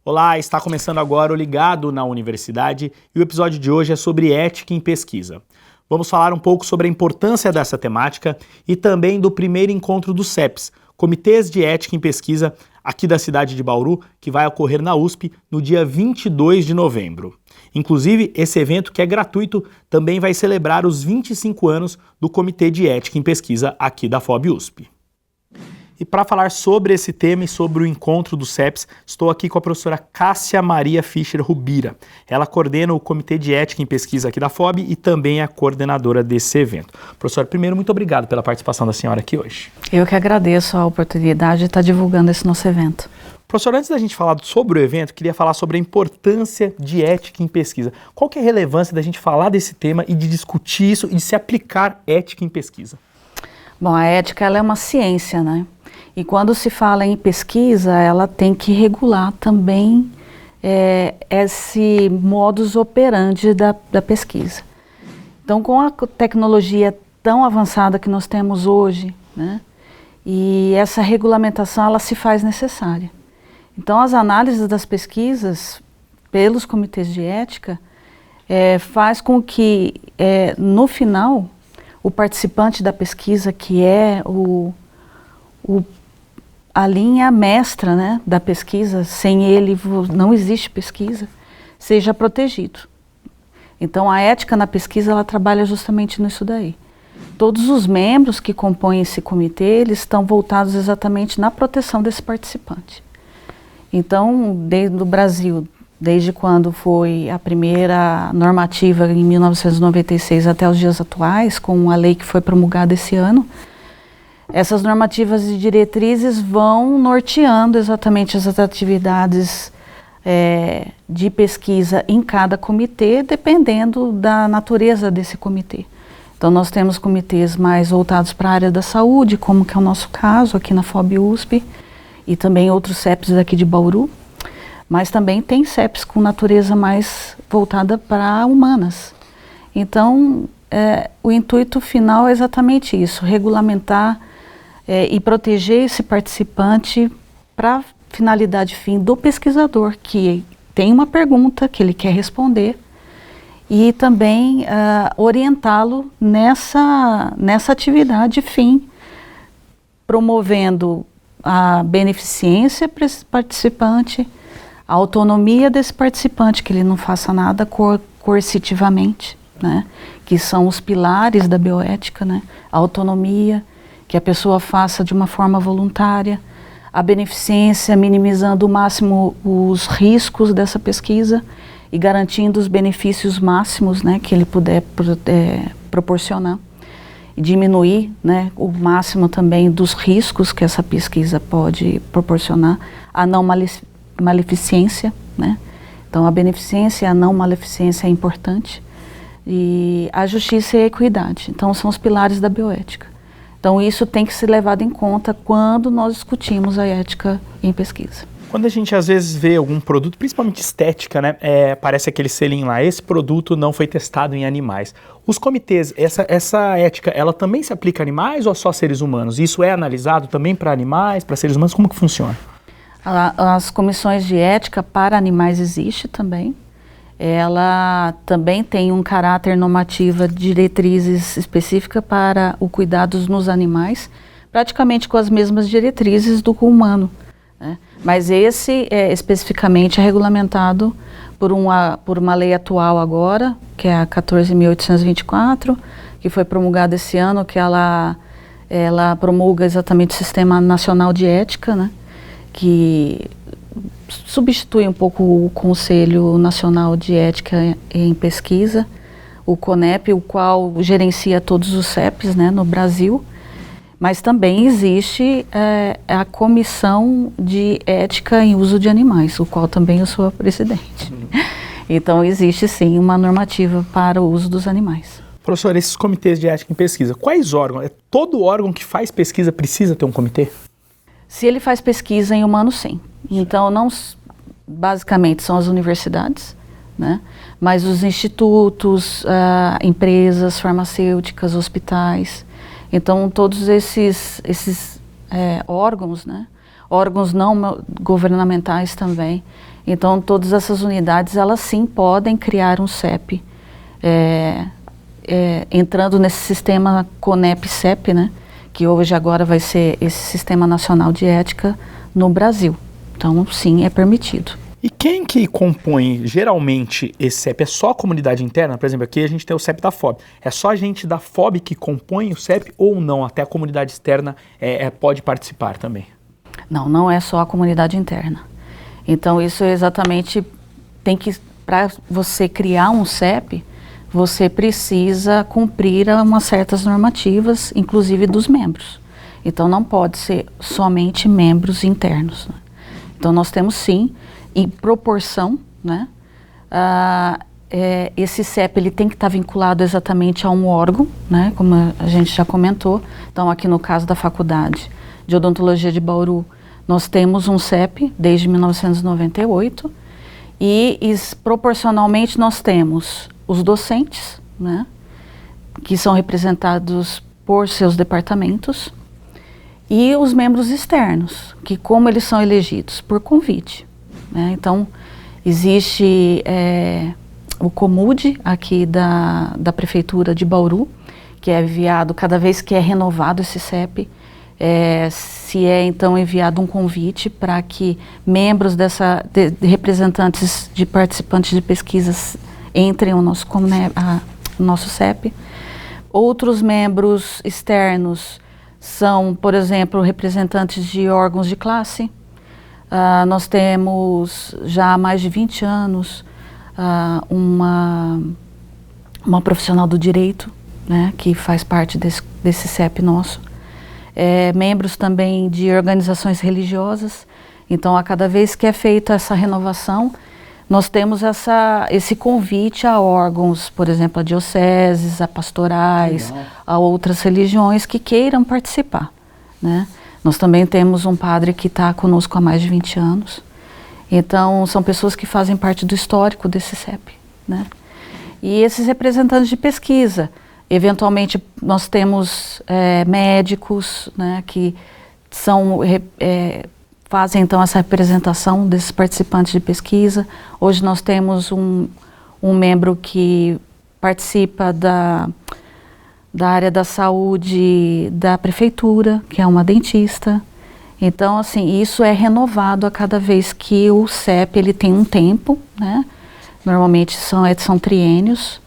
Olá, está começando agora o Ligado na Universidade e o episódio de hoje é sobre ética em pesquisa. Vamos falar um pouco sobre a importância dessa temática e também do primeiro encontro dos CEPs, Comitês de Ética em Pesquisa, aqui da cidade de Bauru, que vai ocorrer na USP no dia 22 de novembro. Inclusive, esse evento, que é gratuito, também vai celebrar os 25 anos do Comitê de Ética em Pesquisa aqui da FOB-USP. E para falar sobre esse tema e sobre o encontro dos CEPs, estou aqui com a professora Cássia Maria Fischer Rubira. Ela coordena o Comitê de Ética em Pesquisa aqui da FOB e também é a coordenadora desse evento. Professora, primeiro, muito obrigado pela participação da senhora aqui hoje. Eu que agradeço a oportunidade de estar divulgando esse nosso evento. Professora, antes da gente falar sobre o evento, queria falar sobre a importância de ética em pesquisa. Qual que é a relevância da gente falar desse tema e de discutir isso e de se aplicar ética em pesquisa? Bom, a ética ela é uma ciência, né? E quando se fala em pesquisa, ela tem que regular também esse modus operandi da pesquisa. Então, com a tecnologia tão avançada que nós temos hoje, né, e essa regulamentação ela se faz necessária. Então, as análises das pesquisas pelos comitês de ética faz com que, no final, o participante da pesquisa, que é a linha mestra, né, da pesquisa, sem ele não existe pesquisa, seja protegido. Então, a ética na pesquisa, ela trabalha justamente nisso daí. Todos os membros que compõem esse comitê, eles estão voltados exatamente na proteção desse participante. Então, desde o Brasil, desde quando foi a primeira normativa, em 1996, até os dias atuais, com a lei que foi promulgada esse ano, essas normativas e diretrizes vão norteando exatamente as atividades de pesquisa em cada comitê, dependendo da natureza desse comitê. Então, nós temos comitês mais voltados para a área da saúde, como que é o nosso caso aqui na FOB-USP, e também outros CEPs daqui de Bauru, mas também tem CEPs com natureza mais voltada para humanas. Então, o intuito final é exatamente isso, regulamentar e proteger esse participante para a finalidade fim do pesquisador, que tem uma pergunta que ele quer responder, e também orientá-lo nessa atividade fim, promovendo a beneficência para esse participante, a autonomia desse participante, que ele não faça nada coercitivamente, né? Que são os pilares da bioética, né? A autonomia, que a pessoa faça de uma forma voluntária, a beneficência, minimizando ao máximo os riscos dessa pesquisa e garantindo os benefícios máximos, né, que ele puder proporcionar, e diminuir, né, o máximo também dos riscos que essa pesquisa pode proporcionar, a não maleficência, né? Então, a beneficência e a não maleficência é importante, e a justiça e a equidade. Então, são os pilares da bioética. Então, isso tem que ser levado em conta quando nós discutimos a ética em pesquisa. Quando a gente às vezes vê algum produto, principalmente estética, né, parece aquele selinho lá, esse produto não foi testado em animais. Os comitês, essa ética, ela também se aplica a animais ou só a seres humanos? Isso é analisado também para animais, para seres humanos? Como que funciona? As comissões de ética para animais existe também. Ela também tem um caráter normativo, diretrizes específicas para o cuidados nos animais, praticamente com as mesmas diretrizes do humano, né? Mas esse especificamente é regulamentado por uma lei atual agora, que é a 14.824, que foi promulgada esse ano, que ela promulga exatamente o Sistema Nacional de Ética, né? Que substitui um pouco o Conselho Nacional de Ética em Pesquisa, o CONEP, o qual gerencia todos os CEPs, né, no Brasil, mas também existe a Comissão de Ética em Uso de Animais, o qual também eu sou a presidente. Então, existe sim uma normativa para o uso dos animais. Professor, esses comitês de ética em pesquisa, quais órgãos? Todo órgão que faz pesquisa precisa ter um comitê? Se ele faz pesquisa em humanos, sim. Então, basicamente são as universidades, né? Mas os institutos, empresas farmacêuticas, hospitais. Então, todos esses órgãos, né? Órgãos não governamentais também, Então, todas essas unidades, elas sim podem criar um CEP, entrando nesse sistema CONEP-CEP, né? Que hoje agora vai ser esse Sistema Nacional de Ética no Brasil. Então, sim, é permitido. E quem que compõe geralmente esse CEP? É só a comunidade interna? Por exemplo, aqui a gente tem o CEP da FOB. É só a gente da FOB que compõe o CEP ou não? Até a comunidade externa pode participar também? Não, não é só a comunidade interna. Então, isso é exatamente, para você criar um CEP, você precisa cumprir umas certas normativas, inclusive dos membros. Então, não pode ser somente membros internos, né? Então, nós temos sim, em proporção, né? Esse CEP ele tem que estar vinculado exatamente a um órgão, né? Como a gente já comentou. Então, aqui no caso da Faculdade de Odontologia de Bauru, nós temos um CEP desde 1998 e proporcionalmente nós temos os docentes, né, que são representados por seus departamentos, e os membros externos, que como eles são elegidos? Por convite, né? Então, existe o COMUD aqui da Prefeitura de Bauru, que é enviado cada vez que é renovado esse CEP, então enviado um convite para que membros de representantes de participantes de pesquisas entrem no nosso CEP. Outros membros externos são, por exemplo, representantes de órgãos de classe. Nós temos já há mais de 20 anos uma profissional do direito, né, que faz parte desse CEP nosso. Membros também de organizações religiosas. Então, a cada vez que é feita essa renovação, nós temos esse convite a órgãos, por exemplo, a dioceses, a pastorais, a outras religiões que queiram participar, né? Nós também temos um padre que está conosco há mais de 20 anos. Então, são pessoas que fazem parte do histórico desse CEP, né? E esses representantes de pesquisa, eventualmente nós temos médicos, né, que fazem então essa representação desses participantes de pesquisa. Hoje nós temos um membro que participa da área da saúde da prefeitura, que é uma dentista. Então, assim, isso é renovado a cada vez que o CEP ele tem um tempo, né? Normalmente são triênios.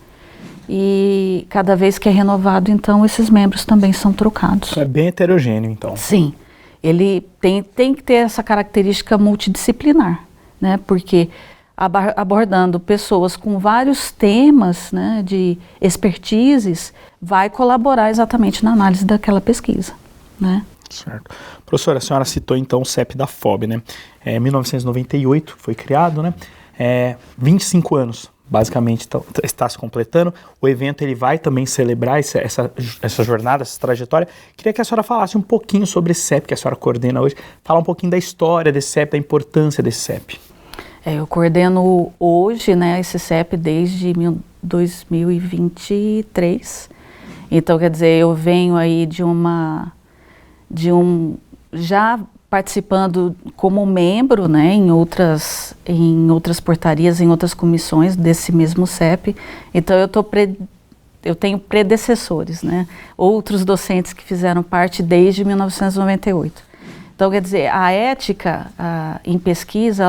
E cada vez que é renovado, então, esses membros também são trocados. É bem heterogêneo, então. Sim. Ele tem que ter essa característica multidisciplinar, né? Porque abordando pessoas com vários temas, né, de expertises, vai colaborar exatamente na análise daquela pesquisa, né? Certo. Professora, a senhora citou então o CEP da FOB, né? 1998 foi criado, né? 25 anos. Basicamente está se completando. O evento ele vai também celebrar essa jornada, essa trajetória. Queria que a senhora falasse um pouquinho sobre esse CEP que a senhora coordena hoje. Falar um pouquinho da história desse CEP, da importância desse CEP. Eu coordeno hoje, né, esse CEP desde 2023. Então, quer dizer, eu venho aí já participando como membro, né, em outras portarias, em outras comissões desse mesmo CEP. Então, eu tenho predecessores, né, outros docentes que fizeram parte desde 1998. Então, quer dizer, a ética em pesquisa,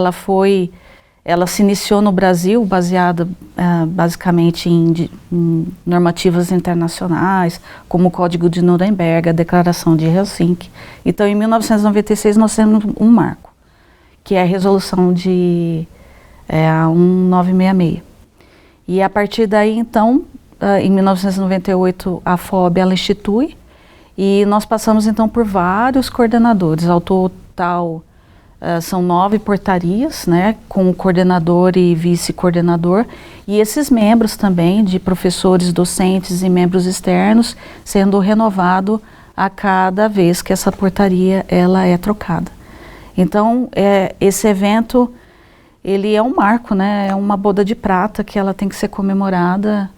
ela se iniciou no Brasil baseada basicamente em normativas internacionais, como o Código de Nuremberg, a Declaração de Helsinki. Então, em 1996, nós temos um marco, que é a Resolução de 1966. E a partir daí, então, em 1998, a FOB ela institui, e nós passamos, então, por vários coordenadores. Ao total, são 9 portarias, né, com o coordenador e vice-coordenador, e esses membros também, de professores, docentes e membros externos, sendo renovado a cada vez que essa portaria ela é trocada. Então, esse evento, ele é um marco, né, é uma boda de prata que ela tem que ser comemorada.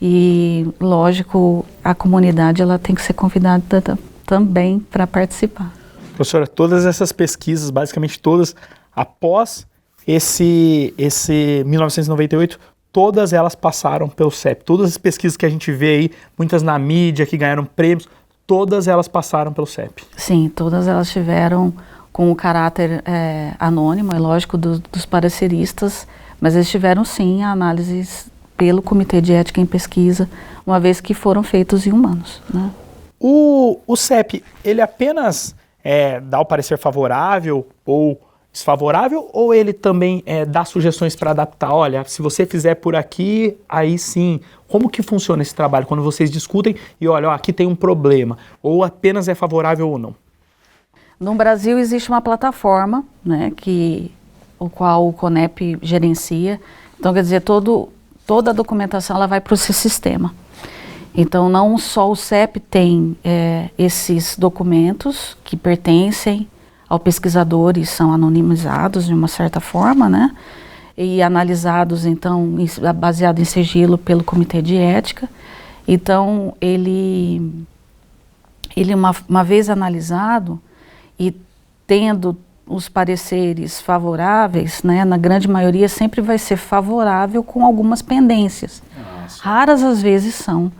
E, lógico, a comunidade ela tem que ser convidada também para participar. Professora, todas essas pesquisas, basicamente todas, após esse 1998, todas elas passaram pelo CEP. Todas as pesquisas que a gente vê aí, muitas na mídia, que ganharam prêmios, todas elas passaram pelo CEP. Sim, todas elas tiveram com o caráter anônimo, é lógico, dos pareceristas, mas eles tiveram sim análises pelo Comitê de Ética em Pesquisa, uma vez que foram feitos em humanos, né? O CEP, ele apenas dá o parecer favorável ou desfavorável, ou ele também dá sugestões para adaptar? Olha, se você fizer por aqui, aí sim. Como que funciona esse trabalho quando vocês discutem e olha, ó, aqui tem um problema, ou apenas é favorável ou não? No Brasil existe uma plataforma, né, o qual o CONEP gerencia. Então, quer dizer, toda a documentação ela vai para esse sistema. Então, não só o CEP tem esses documentos que pertencem ao pesquisador e são anonimizados de uma certa forma, né? E analisados, então, baseado em sigilo pelo Comitê de Ética. Então, ele uma vez analisado e tendo os pareceres favoráveis, né, na grande maioria sempre vai ser favorável com algumas pendências. Nossa. Raras às vezes são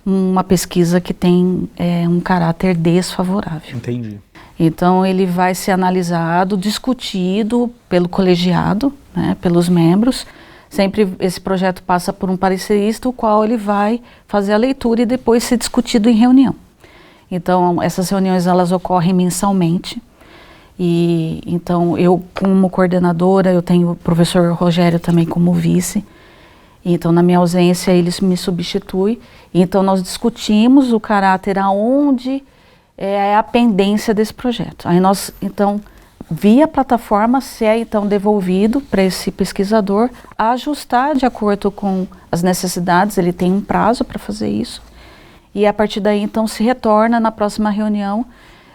uma pesquisa que tem um caráter desfavorável. Entendi. Então ele vai ser analisado, discutido pelo colegiado, né, pelos membros. Sempre esse projeto passa por um parecerista, o qual ele vai fazer a leitura e depois ser discutido em reunião. Então essas reuniões elas ocorrem mensalmente. E então eu como coordenadora, eu tenho o professor Rogério também como vice. Então na minha ausência ele me substitui. Então nós discutimos o caráter aonde é a pendência desse projeto. Aí nós, então, via plataforma, se é então devolvido para esse pesquisador ajustar de acordo com as necessidades, ele tem um prazo para fazer isso, e a partir daí então se retorna na próxima reunião,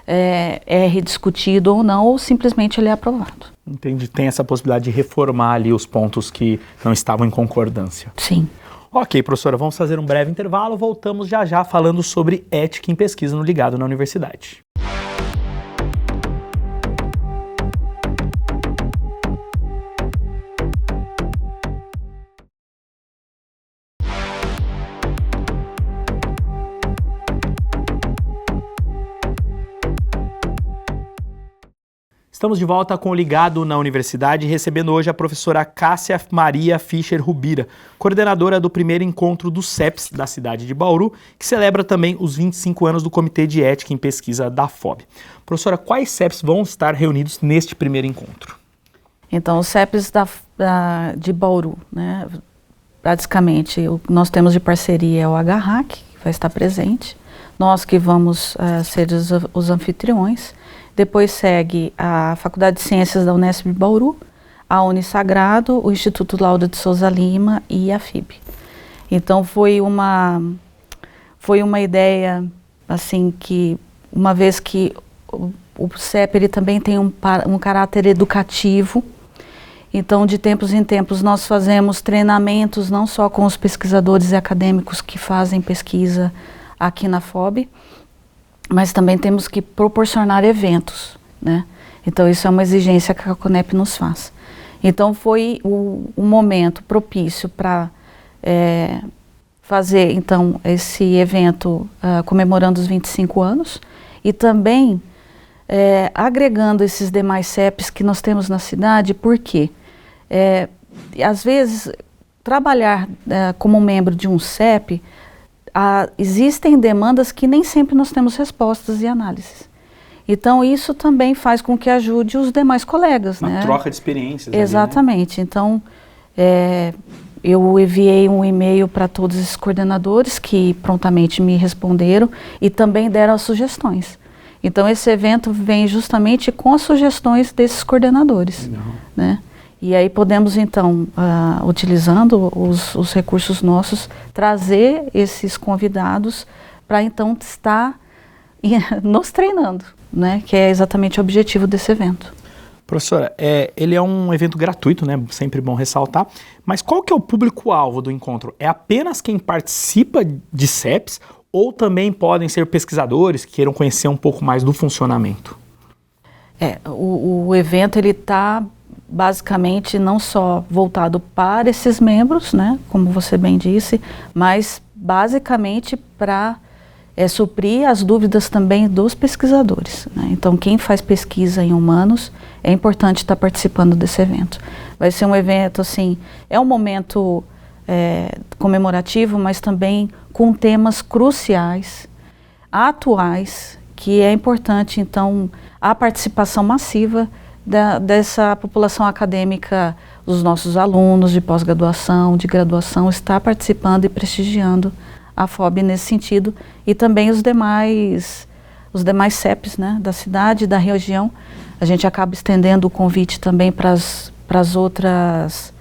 é rediscutido ou não, ou simplesmente ele é aprovado. Entendi, tem essa possibilidade de reformar ali os pontos que não estavam em concordância. Sim. Ok, professora, vamos fazer um breve intervalo, voltamos já já falando sobre ética em pesquisa no Ligado na Universidade. Estamos de volta com o Ligado na Universidade, recebendo hoje a professora Cássia Maria Fischer Rubira, coordenadora do primeiro encontro do CEPS da cidade de Bauru, que celebra também os 25 anos do Comitê de Ética em Pesquisa da FOB. Professora, quais CEPS vão estar reunidos neste primeiro encontro? Então, os CEPS de Bauru, né? Basicamente, nós temos de parceria o HRAC, que vai estar presente, nós que vamos ser os anfitriões. Depois segue a Faculdade de Ciências da Unesp de Bauru, a Unisagrado, o Instituto Lauro de Souza Lima e a FIB. Então foi uma ideia, assim, que uma vez que o CEP ele também tem um caráter educativo, então de tempos em tempos nós fazemos treinamentos não só com os pesquisadores e acadêmicos que fazem pesquisa aqui na FOB, mas também temos que proporcionar eventos, né? Então isso é uma exigência que a CONEP nos faz. Então foi o momento propício para fazer então esse evento comemorando os 25 anos e também agregando esses demais CEPs que nós temos na cidade, porque às vezes trabalhar como membro de um CEP, existem demandas que nem sempre nós temos respostas e análises. Então, isso também faz com que ajude os demais colegas, Uma né? troca de experiências. Exatamente. Ali, né? Então, eu enviei um e-mail para todos esses coordenadores que prontamente me responderam e também deram as sugestões. Então, esse evento vem justamente com as sugestões desses coordenadores, né? E aí podemos, então, utilizando os recursos nossos, trazer esses convidados para, então, estar nos treinando, né? Que é exatamente o objetivo desse evento. Professora, ele é um evento gratuito, né? Sempre bom ressaltar. Mas qual que é o público-alvo do encontro? É apenas quem participa de CEPs ou também podem ser pesquisadores que queiram conhecer um pouco mais do funcionamento? O evento, ele está basicamente não só voltado para esses membros, né, como você bem disse, mas basicamente para suprir as dúvidas também dos pesquisadores, né? Então, quem faz pesquisa em humanos, é importante estar participando desse evento. Vai ser um evento, assim, é um momento comemorativo, mas também com temas cruciais, atuais, que é importante, então, a participação massiva dessa população acadêmica, os nossos alunos de pós-graduação, de graduação, está participando e prestigiando a FOB nesse sentido, e também os demais CEPs, né, da cidade e da região. A gente acaba estendendo o convite também para as outras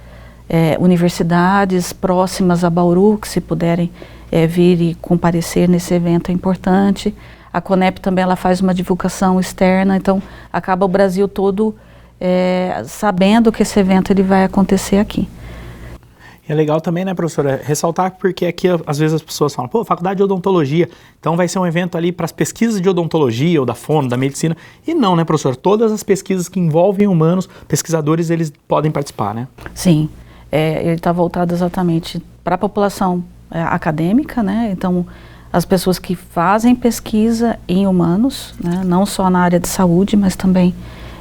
universidades próximas a Bauru, que se puderem vir e comparecer nesse evento é importante. A CONEP também ela faz uma divulgação externa, então acaba o Brasil todo sabendo que esse evento ele vai acontecer aqui. E é legal também, né, professora, ressaltar porque aqui às vezes as pessoas falam, pô, faculdade de odontologia, então vai ser um evento ali para as pesquisas de odontologia ou da fono, da medicina, e não, né, professora, todas as pesquisas que envolvem humanos, pesquisadores, eles podem participar, né? Sim, ele está voltado exatamente para a população acadêmica, né, então as pessoas que fazem pesquisa em humanos, né, não só na área de saúde, mas também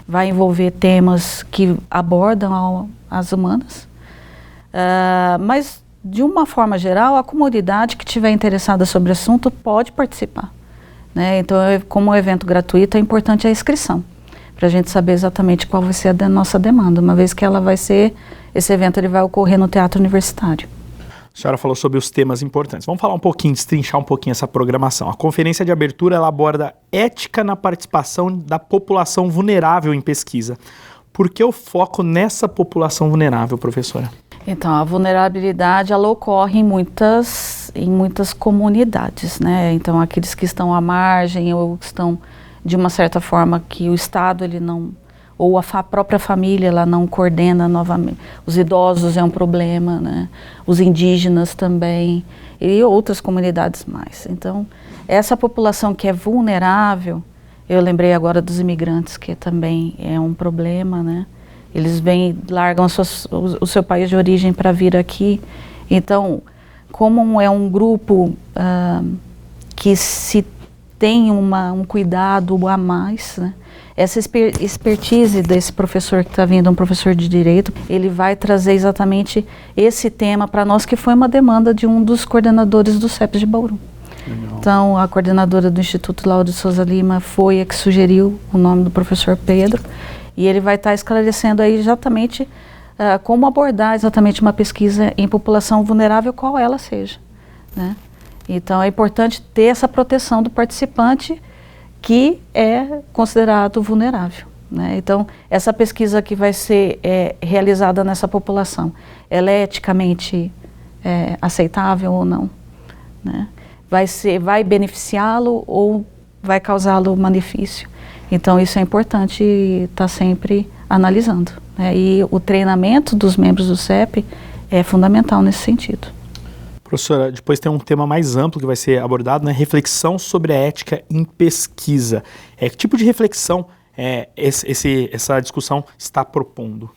vai envolver temas que abordam as humanas. Mas, de uma forma geral, a comunidade que estiver interessada sobre o assunto pode participar, né? Então, como um evento gratuito, é importante a inscrição, para a gente saber exatamente qual vai ser a nossa demanda, uma vez que esse evento ele vai ocorrer no Teatro Universitário. A senhora falou sobre os temas importantes. Vamos falar um pouquinho, destrinchar um pouquinho essa programação. A conferência de abertura ela aborda ética na participação da população vulnerável em pesquisa. Por que o foco nessa população vulnerável, professora? Então, a vulnerabilidade ela ocorre em muitas comunidades, né? Então, aqueles que estão à margem ou que estão, de uma certa forma, que o Estado ele não, ou a própria família ela não coordena novamente. Os idosos é um problema, né? Os indígenas também e outras comunidades mais. Então, essa população que é vulnerável, eu lembrei agora dos imigrantes, que também é um problema, né? Eles largam o seu país de origem para vir aqui. Então, como é um grupo que se tem um cuidado a mais, né? Essa expertise desse professor que está vindo, um professor de Direito, ele vai trazer exatamente esse tema para nós, que foi uma demanda de um dos coordenadores do CEPS de Bauru. Legal. Então, a coordenadora do Instituto Lauro de Souza Lima foi a que sugeriu o nome do professor Pedro, e ele vai estar esclarecendo aí exatamente como abordar exatamente uma pesquisa em população vulnerável, qual ela seja, né? Então, é importante ter essa proteção do participante que é considerado vulnerável, né? Então, essa pesquisa que vai ser realizada nessa população, ela é eticamente aceitável ou não, né? Vai beneficiá-lo ou vai causá-lo malefício? Então, isso é importante estar sempre analisando, né? E o treinamento dos membros do CEP é fundamental nesse sentido. Professora, depois tem um tema mais amplo que vai ser abordado, né? Reflexão sobre a ética em pesquisa. Que tipo de reflexão essa discussão está propondo?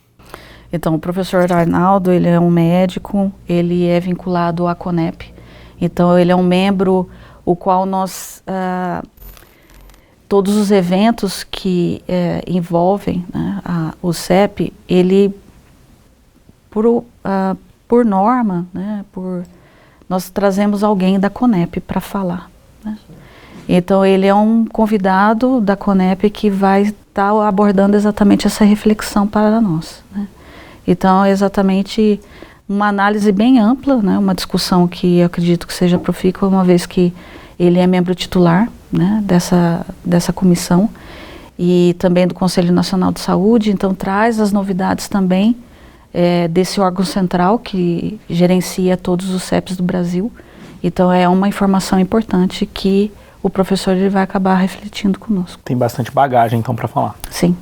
Então, o professor Arnaldo, ele é um médico, ele é vinculado à CONEP. Então, ele é um membro o qual nós... todos os eventos que envolvem, né, o CEP, ele, por norma, né, nós trazemos alguém da CONEP para falar, né? Então, ele é um convidado da CONEP que vai estar abordando exatamente essa reflexão para nós, né? Então, é exatamente uma análise bem ampla, né, uma discussão que eu acredito que seja profícua, uma vez que ele é membro titular, né, dessa comissão e também do Conselho Nacional de Saúde, então traz as novidades também desse órgão central que gerencia todos os CEPs do Brasil. Então é uma informação importante que o professor ele vai acabar refletindo conosco. Tem bastante bagagem então para falar. Sim.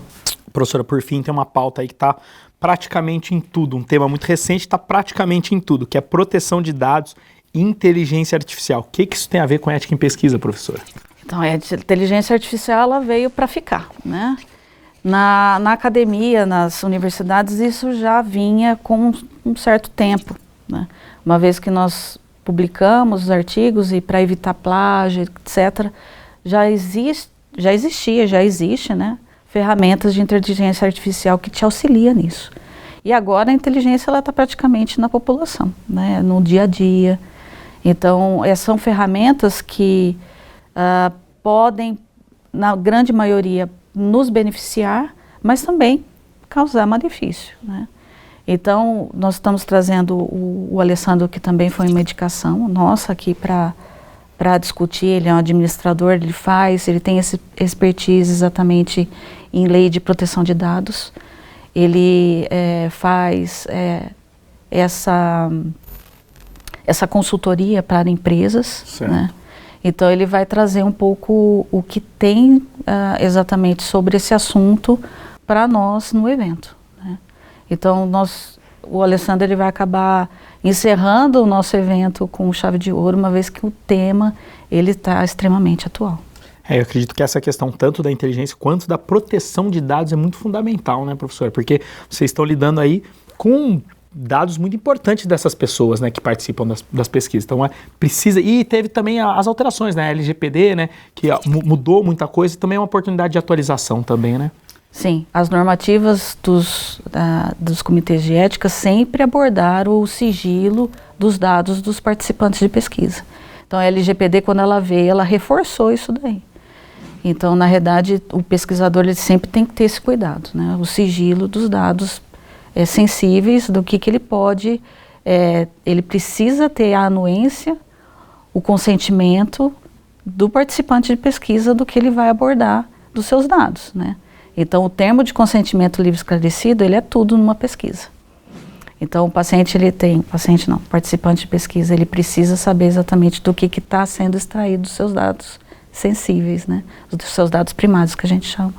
Professora, por fim, tem uma pauta aí que está praticamente em tudo, um tema muito recente, está praticamente em tudo, que é proteção de dados e inteligência artificial. O que isso tem a ver com ética em pesquisa, professora? Então, a inteligência artificial ela veio para ficar, né? Na academia, nas universidades, isso já vinha com um certo tempo, né? Uma vez que nós publicamos os artigos e para evitar plágio, etc., já existe, né, ferramentas de inteligência artificial que te auxilia nisso. E agora a inteligência está praticamente na população, né, no dia a dia. Então, são ferramentas que podem, na grande maioria, nos beneficiar, mas também causar malefício, né? Então, nós estamos trazendo o Alessandro, que também foi uma indicação nossa aqui para discutir. Ele é um administrador, ele tem esse expertise exatamente em lei de proteção de dados. Ele faz essa consultoria para empresas, né? Então, ele vai trazer um pouco o que tem exatamente sobre esse assunto para nós no evento, né? Então, o Alessandro ele vai acabar encerrando o nosso evento com chave de ouro, uma vez que o tema ele está extremamente atual. Eu acredito que essa questão tanto da inteligência quanto da proteção de dados é muito fundamental, né, professor? Porque vocês estão lidando aí com dados muito importantes dessas pessoas, né, que participam das pesquisas. Então, precisa... E teve também as alterações, né, a LGPD, né, que mudou muita coisa, e também é uma oportunidade de atualização também, né? Sim, as normativas dos comitês de ética sempre abordaram o sigilo dos dados dos participantes de pesquisa. Então, a LGPD, quando ela veio, ela reforçou isso daí. Então, na realidade, o pesquisador ele sempre tem que ter esse cuidado, né? O sigilo dos dados sensíveis, do que ele pode, ele precisa ter a anuência, o consentimento do participante de pesquisa do que ele vai abordar dos seus dados, né? Então, o termo de consentimento livre esclarecido, ele é tudo numa pesquisa. Então, o participante de pesquisa, ele precisa saber exatamente do que está sendo extraído dos seus dados sensíveis, né? Dos seus dados primários, que a gente chama.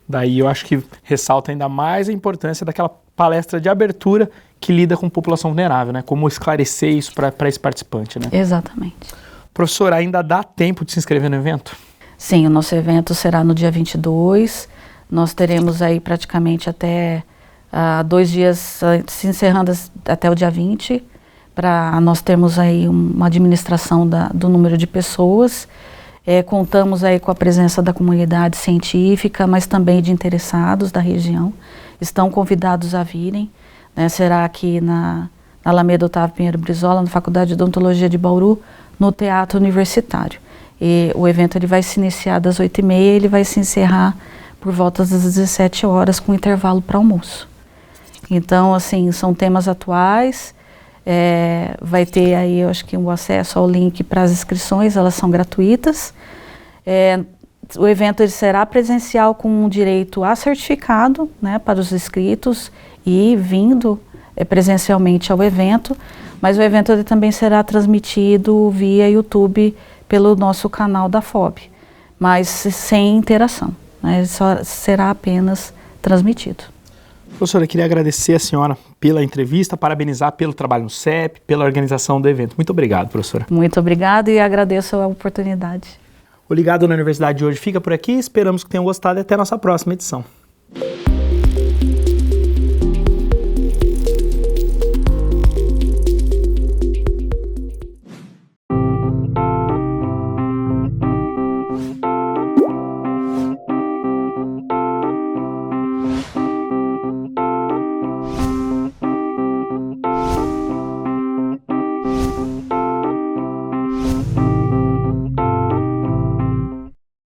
Daí eu acho que ressalta ainda mais a importância daquela palestra de abertura que lida com população vulnerável, né? Como esclarecer isso para esse participante, né? Exatamente. Professor, ainda dá tempo de se inscrever no evento? Sim, o nosso evento será no dia 22. Nós teremos aí praticamente até 2 dias, se encerrando até o dia 20, para nós termos aí uma administração do número de pessoas. Contamos aí com a presença da comunidade científica, mas também de interessados da região. Estão convidados a virem, né? Será aqui na Alameda Otávio Pinheiro Brizola, na Faculdade de Odontologia de Bauru, no Teatro Universitário. E o evento ele vai se iniciar das 8h30 e ele vai se encerrar por volta das 17 horas, com intervalo para almoço. Então, assim, são temas atuais. Vai ter aí, eu acho que o acesso ao link para as inscrições, elas são gratuitas. O evento ele será presencial com direito a certificado, né, para os inscritos e vindo presencialmente ao evento, mas o evento ele também será transmitido via YouTube pelo nosso canal da FOB, mas sem interação, né, só será apenas transmitido. Professora, eu queria agradecer a senhora pela entrevista, parabenizar pelo trabalho no CEP, pela organização do evento. Muito obrigado, professora. Muito obrigado e agradeço a oportunidade. O Ligado na Universidade de hoje fica por aqui, esperamos que tenham gostado e até a nossa próxima edição.